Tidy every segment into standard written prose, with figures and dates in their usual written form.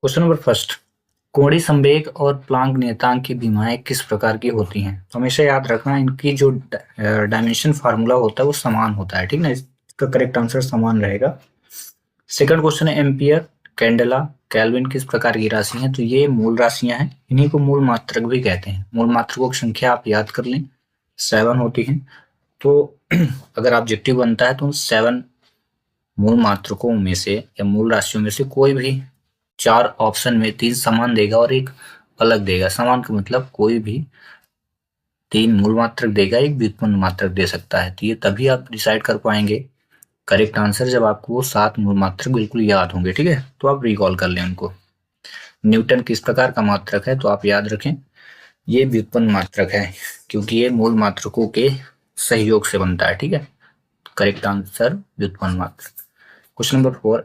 Question number first, कोणीय संवेग और प्लांक नियतांक की विमाएं किस प्रकार की होती हैं? तो हमेशा याद रखना इनकी जो डायमेंशन फार्मूला होता है वो समान होता है, ठीक ना। इसका करेक्ट आंसर समान रहेगा। सेकंड क्वेश्चन है, एम्पियर, कैंडेला, केल्विन किस प्रकार की राशि हैं? तो ये मूल राशियां हैं, इन्हीं को मूल मात्रक भी कहते हैं। मूल मात्रकों की संख्या आप याद कर लें, 7 होती है। तो अगर ऑब्जेक्टिव बनता है तो उन 7 मूल मात्रकों में से या मूल राशियों में से कोई भी 4 ऑप्शन में 3 समान देगा और एक अलग देगा। समान का मतलब कोई भी 3 मूल मात्रक देगा, एक व्युत्पन्न मात्रक दे सकता है। तो ये तभी आप डिसाइड कर पाएंगे करेक्ट आंसर जब आपको वो 7 मूल मात्रक बिल्कुल याद होंगे, ठीक है। तो आप रिकॉल कर लें उनको। न्यूटन किस प्रकार का मात्रक है? तो आप याद रखें ये व्युत्पन्न मात्रक है, क्योंकि ये मूल मात्रकों के सहयोग से बनता है, ठीक है। करेक्ट आंसर व्युत्पन्न मात्रक। Question number 4,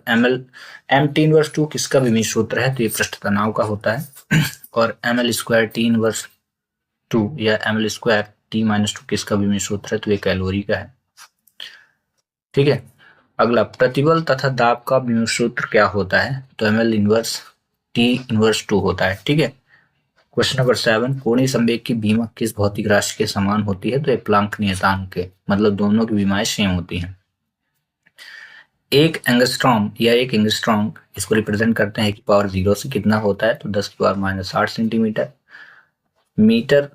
M T inverse 2 किसका विमीय सूत्र है? तो ये पृष्ठ तनाव का होता है। और M L square T inverse 2 या M L square T minus 2 किसका विमीय सूत्र है? तो ये कैलोरी का है, ठीक है। अगला, प्रतिबल तथा दाब का विमीय सूत्र क्या होता है? तो M L inverse T inverse 2 होता है, ठीक है। क्वेश्चन नंबर 7, कोणीय संवेग की विमा किस भौतिक राशि के समान होती है? तो ये प्लांक नियतांक के, मतलब दोनों की विमाएं सेम होती हैं। एक एंगस्ट्रॉम या एक एंगस्ट्रॉम इसको रिप्रेजेंट करते हैं कि पावर 0 से कितना होता है? तो 10 की power -8 centimetre. Metre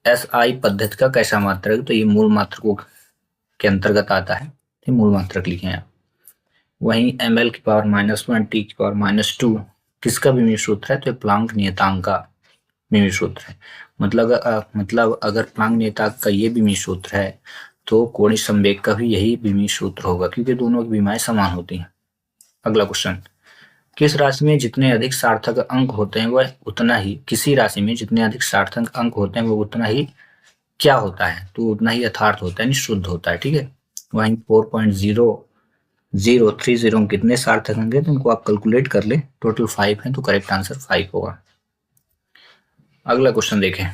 S I पद्धति का कैसा मात्रक? तो ये मूल मात्रकों के अंतर्गत आता है, ये मूल मात्रक लिखे हैं आप। वहीं एम एल की पावर -1 टी की पावर -2 किसका विमीय सूत्र है? तो प्लांक नियतांक का विमीय सूत्र है। मतलब अगर प्लांक नियतांक का ये विमीय सूत्र है तो कोणीय संवेग का भी यही विमीय सूत्र होगा, क्योंकि दोनों की विमाएं समान होती हैं। अगला क्वेश्चन, किस राशि में जितने अधिक सार्थक अंक होते हैं वह उतना ही, किसी राशि में जितने अधिक सार्थक अंक होते हैं वो उतना ही क्या होता है? तो उतना ही यथार्थ होता है, शुद्ध होता है, ठीक है। वहीं 4.0030 में कितने सार्थक अंक है? तो उनको आप कैलकुलेट कर ले, टोटल 5 है, तो करेक्ट आंसर 5 होगा। अगला क्वेश्चन देखें,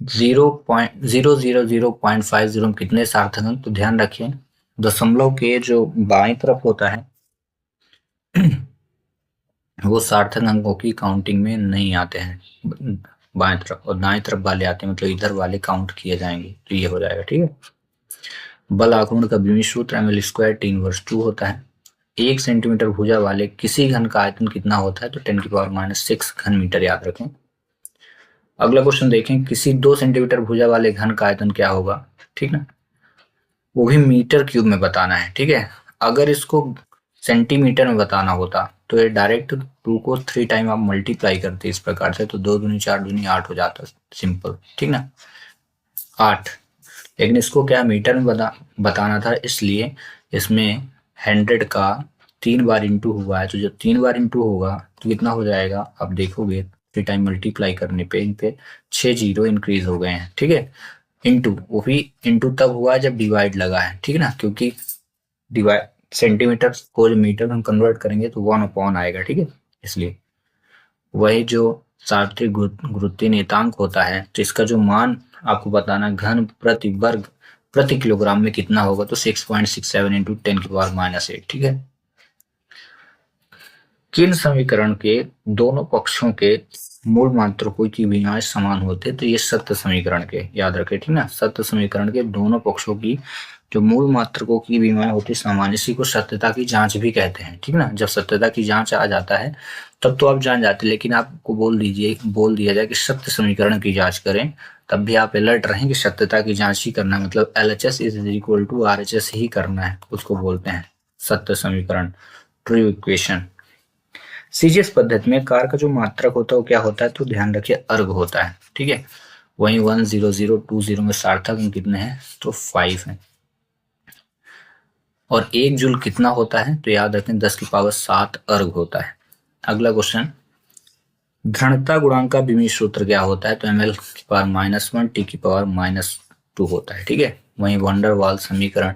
0.000.50 में कितने सार्थक अंक? तो ध्यान रखिए दशमलव के जो बाएं तरफ होता है वो सार्थक अंकों की काउंटिंग में नहीं आते हैं बाएं तरफ, और दाएं तरफ वाले आते हैं, मतलब इधर वाले काउंट किए जाएंगे। तो ये हो जाएगा, ठीक है। बल आघूर्ण का विमीय सूत्र M L square T inverse 2 होता है। 1 सेंटीमीटर भुजा वाले किसी घन का आयतन कितना होता है? तो 10 की पावर -6 घन मीटर, याद रखें। अगला क्वेश्चन देखें, किसी 2 सेंटीमीटर भुजा वाले घन का आयतन क्या होगा? ठीक ना, वो भी मीटर क्यूब में बताना है, ठीक है। अगर इसको सेंटीमीटर में बताना होता तो ये डायरेक्ट 2 को 3 टाइम आप मल्टीप्लाई करते इस प्रकार से, तो 2 दूनी 4 दूनी 8 हो जाता, सिंपल, ठीक ना, 8। लेकिन इसको क्या मीटर में बताना था, इसलिए इसमें 100 का 3 बार इंटू हुआ है। तो जब 3 बार इंटू होगा तो कितना हो जाएगा? आप देखोगे 3 टाइम मल्टीप्लाई करने पे इन पे 6 जीरो इंक्रीज हो गए हैं, ठीक है। इंटू, वो भी इंटू तब हुआ है जब डिवाइड लगा है, ठीक है ना, क्योंकि डिवाइड सेंटीमीटर को जो मीटर में हम कन्वर्ट करेंगे तो 1/, आएगा, ठीक है। इसलिए वही जो सार्वत्रिक गुरुत्वीय नियतांक होता है, तो इसका जो मान आपको बताना, घन प्रति वर्ग प्रति किलोग्राम में कितना होगा? तो 6.67 इंटू 10 की पावर -8, ठीक है। किन समीकरण के दोनों पक्षों के मूल मात्रकों की विमाएं समान होते हैं? तो ये सत्य समीकरण के, याद रखें, ठीक ना, सत्य समीकरण के दोनों पक्षों की जो मूल मात्रकों की विमाएं होती है समान, इसी को सत्यता की जांच भी कहते हैं, ठीक ना। जब सत्यता की जांच आ जाता है तब तो आप जान जाते, लेकिन आपको बोल दिया जाए कि सत्य समीकरण की जांच करें, तब भी आप अलर्ट रहें कि सत्यता की जांच ही करना है, मतलब LHS is equal to RHS ही करना है, उसको बोलते हैं सत्य समीकरण, ट्रू इक्वेशन। सीजीएस पद्धति में कार का जो मात्रक होता है वो क्या होता है? तो ध्यान रखिए अर्ग होता है, ठीक है। वहीं 10020 में सार्थक अंक कितने हैं? तो 5 है। और 1 जूल कितना होता है? तो याद रखें 10 की पावर 7 अर्ग होता है। अगला क्वेश्चन, दृढ़ता गुणांक का विमीय सूत्र क्या होता है? तो ml की पावर -1 टी की पावर -2 होता है, ठीक है। वहीं वंडर वाल समीकरण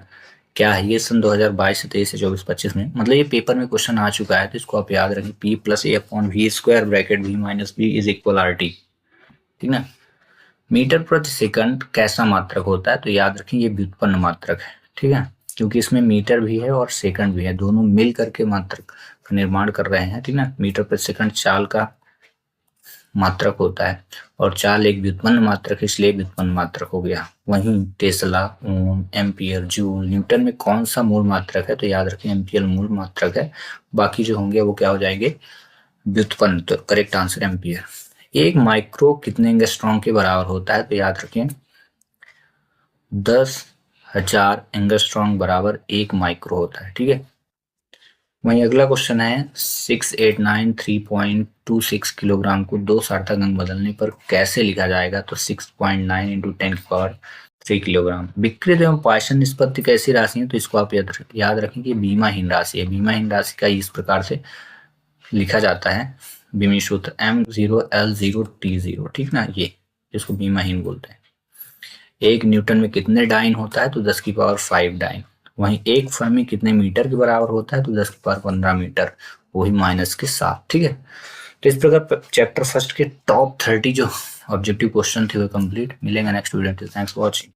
क्या है? ये सन 2022 से 23 से 24 25 में, मतलब ये पेपर में क्वेश्चन आ चुका है, तो इसको आप याद रखें, P + A/V² bracket V - B is equal RT, ठीक ना। मीटर प्रति सेकंड कैसा मात्रक होता है? तो याद रखें ये व्युत्पन्न मात्रक है, ठीक है। क्योंकि इसमें मीटर भी है और सेकंड भी है, दोनों मिल करके मात्रक का निर्माण कर रहे हैं, ठीक ना। मीटर प्रति सेकंड चाल का मात्रक होता है और चाल एक व्युत्पन्न मात्रक है, इसलिए व्युत्पन्न मात्रक हो गया। वहीं टेस्ला, ओम, एम्पियर, जूल, न्यूटन में कौन सा मूल मात्रक है, तो याद रखें एम्पियर मूल मात्रक है, बाकी जो होंगे वो क्या हो जाएंगे, व्युत्पन्न। तो करेक्ट आंसर एम्पियर। एक माइक्रो कितने एंगस्ट्रॉम के बराबर होता है, तो याद रखें 10,000 एंगस्ट्रॉम बराबर 1 माइक्रो होता है, ठीक है। वहीं अगला क्वेश्चन है 6893.26 किलोग्राम को 2 सार्थक अंक बदलने पर कैसे लिखा जाएगा, तो 6.9 इंटू 10⁻³ किलोग्राम। विकृत एवं पाइसन निष्पत्ति कैसी राशि है, तो इसको आप याद रखें कि बीमाहीन राशि है। बीमाहीन राशि का इस प्रकार से लिखा जाता है, बीमी सूत्र M0L0T0, ठीक ना, ये इसको बीमाहीन बोलते हैं। 1 न्यूटन में कितने डाइन होता है, तो 10⁵ डाइन। वहीं 1 फर्मी कितने मीटर के बराबर होता है, तो 10⁻15 मीटर, वही -7, ठीक है। तो इस प्रकार चैप्टर फर्स्ट के टॉप 30 जो ऑब्जेक्टिव क्वेश्चन थे वो कंप्लीट। मिलेंगे next video. Thanks for watching.